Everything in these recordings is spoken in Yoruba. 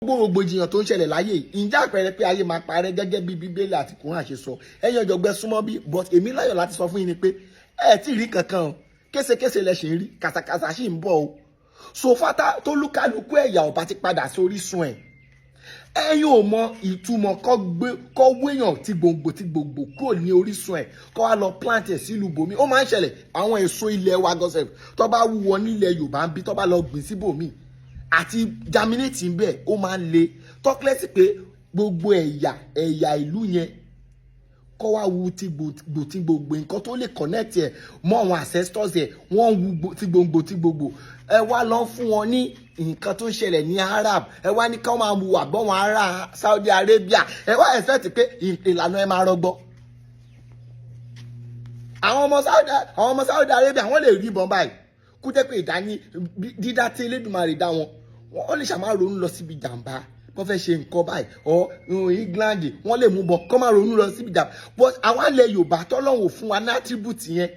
gbogbo rògbòdìyàn tó ń ṣẹlẹ̀ láyé ìjà àpẹẹrẹ pé ayé máa parẹ́ gẹ́gẹ́ bí bíbélì àti kùrán ṣe sọ ẹ̀yin ọ̀jọ̀gbọ́n súnmọ́ bí but èmi láyọ̀ láti sọ fún yín ni pé ẹ tí ì rí kankan o késekése lẹ ṣì ń rí kàsàkàsà sì ń bọ̀ o sòfátà tó lúkálukú ẹ̀yà ọba ti padà sí orísun ẹ̀ ẹ̀yin ò mọ ìtumọ̀ kọ́ wéyàn tí gbòǹgbò kúrò ní orísun ẹ̀ kọ́ wá lọ plant ẹ̀ sílùú bòmí ó máa ń ṣẹlẹ̀ àwọn èso ilẹ̀ wa gọ́sẹ̀ tó bá wúwo nílẹ̀ Yorùbá ń bí tó bá lọ gbìn síbòmí àti germinate ń bẹ ó máa ń le tọ́kílẹ́sì pé gbogbo ẹ̀yà ìlú yẹn kọ́ wá wu ti gbogbo nǹkan tó lè connect ẹ̀ mọ́ àwọn ancestors ẹ̀ wọ́n wu ti gbogbo ẹ wá lọ fún wọn ní nǹkan tó ń ṣẹlẹ̀ ní Arab ẹ wá ní ká máa wu àbọ̀wọ̀n ará Saudi Arabia ẹ wá expect pé ìlànà ẹ máa rọgbọ. àwọn ọmọ Saudi Arabia wọ́n lè rí ìbọn báyìí kú jẹ́ pé ìdání dídá tí Elédùmarè dá wọn wọ́n lè ṣàmá ronú lọ síbi jàǹbá wọ́n fẹ́ ṣe nǹkan báyìí ọ England wọ́n lè mú bọ̀ kọ́ máa ronú lọ síbi jàǹbá but àwọn alẹ́ Yorùbá tọ́lọ́hùn fún wa ní attribute yẹn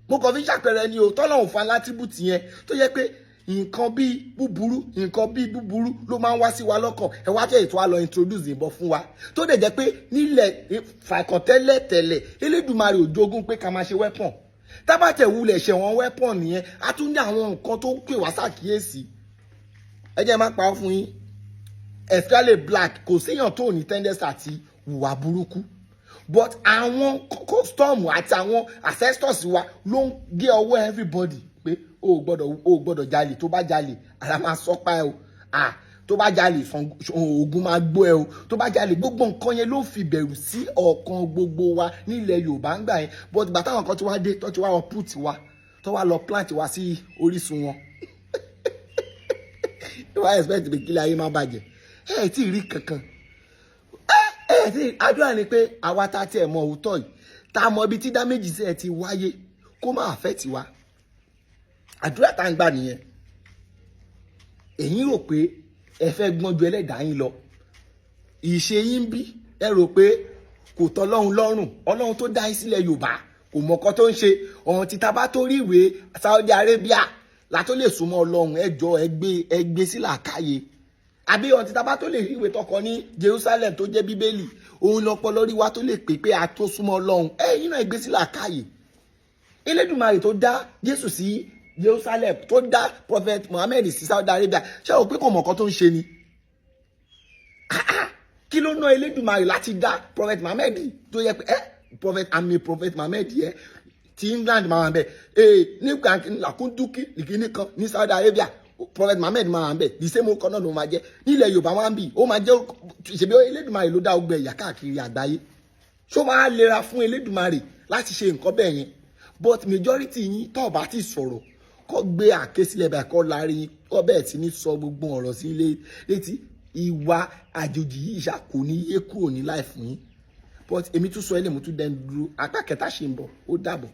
mo kàn fi ṣàpẹẹrẹ ni o tọ́lọ́hùn fún wa ní attribute yẹn tó yẹ pé nǹkan bíi búburú ló máa ń wá sí wa lọ́kàn ẹ wá tẹ̀ ètò àlọ́ introduce ìbọn fún wa tó dẹ̀ jẹ́ pé nílẹ̀ fàìkọ̀tẹ́lẹ̀ Elédùmarè ò jogún pé ká máa ṣe weapon tábàtẹ̀ wulẹ̀ ṣe wọn weapon nìyẹn a tún ní àwọn nǹkan tó ń pè wá ṣàkíyèsí ẹ jẹ́ má pa ọ́ fún yín especially black kò séèyàn tó ní tendency àti hùwà burúkú but àwọn custom àti àwọn ancestors wa ló ń gé ọwọ́ everybody pé o gbọ́dọ̀ jalè tó bá jalè ara máa sọ́pá ẹ o tó bá jalè ogun máa gbó ẹ o tó bá jalè gbogbo nǹkan yẹn ló fi bẹ̀rù sí ọkàn gbogbo wa nílẹ̀ Yorùbá ń gbà yẹn but gbà táwọn kan tí wá dé tó ti wá lọ put wa tó wá lọ plant wa sí orísun wọn wá expect pé kílẹ̀ ayé má bàjẹ́ ẹ tí ì rí kankan ẹ tí àdúrà ni pé àwa tá tiẹ̀ mọ òótọ́ yìí tá a mọ ibi tí dáméjì sí ẹ ti wáyé kó má affect wa àdúrà tá ń gbà nìyẹn èyí rò pé ẹ fẹ́ gbọ́n ju ẹlẹ́dàá yín lọ ìṣe yín bí ẹ rò pé kò tọ́ Ọlọ́run lọ́rùn Ọlọ́run tó dá yín sílẹ̀ Yorùbá kò mọ̀kọ́ tó ń ṣe ọ̀hún títa bá tó rí ìwé Saudi Arabia látó lè súnmọ́ Ọlọ́run ẹjọ́ ẹgbẹ́ sí làákàyè àbí ọ̀hún títa bá tó lè rí ìwé tọkọ ní Jerusalem tó jẹ́ Bíbélì òun lọ́pọ̀ lórí wa tó lè pè pé a tó súnmọ́ Ọlọ́run ẹ̀yin náà ẹgbẹ́ sí làákàyè Elédùmarè tó dá Jésù sí Jerusalem tó dá Prophet Muhammad sí Saudi Arabia ṣé o pé kò mọ̀kọ́ tó ń ṣe ni kí ló ná Elédùmarè láti dá Prophet Muhammad tó yẹ pé Prophet Muhammad yẹ ti England máa wà bẹ nígbà làkúndúkì ìkíní kan ní Saudi Arabia Prophet Muhammad máa wà bẹ the same kan náà ló máa jẹ nílẹ̀ Yorùbá wọn bí ó máa jẹ ṣèbí Elédùmarè ló dá ọgbẹ ẹ̀yà káàkiri àgbáyé ṣó máa lera fún Elédùmarè láti ṣe nǹkan bẹ́ẹ̀ yẹn but majority yín tó bá ti sọ̀rọ̀ kọ́ gbé àkésílẹ̀ bá kọ́ láàrin kọ́ bẹ́ẹ̀ tí ní sọ gbogbo ọ̀rọ̀ sí létí ìwà àjòjì yìí ṣàkó ní yé kúrò ní láì fún yín but èmi tún sọ ẹ́ lè mú tún dẹ́nu dúró apá kẹta ṣe ń bọ̀ ó dàbọ̀.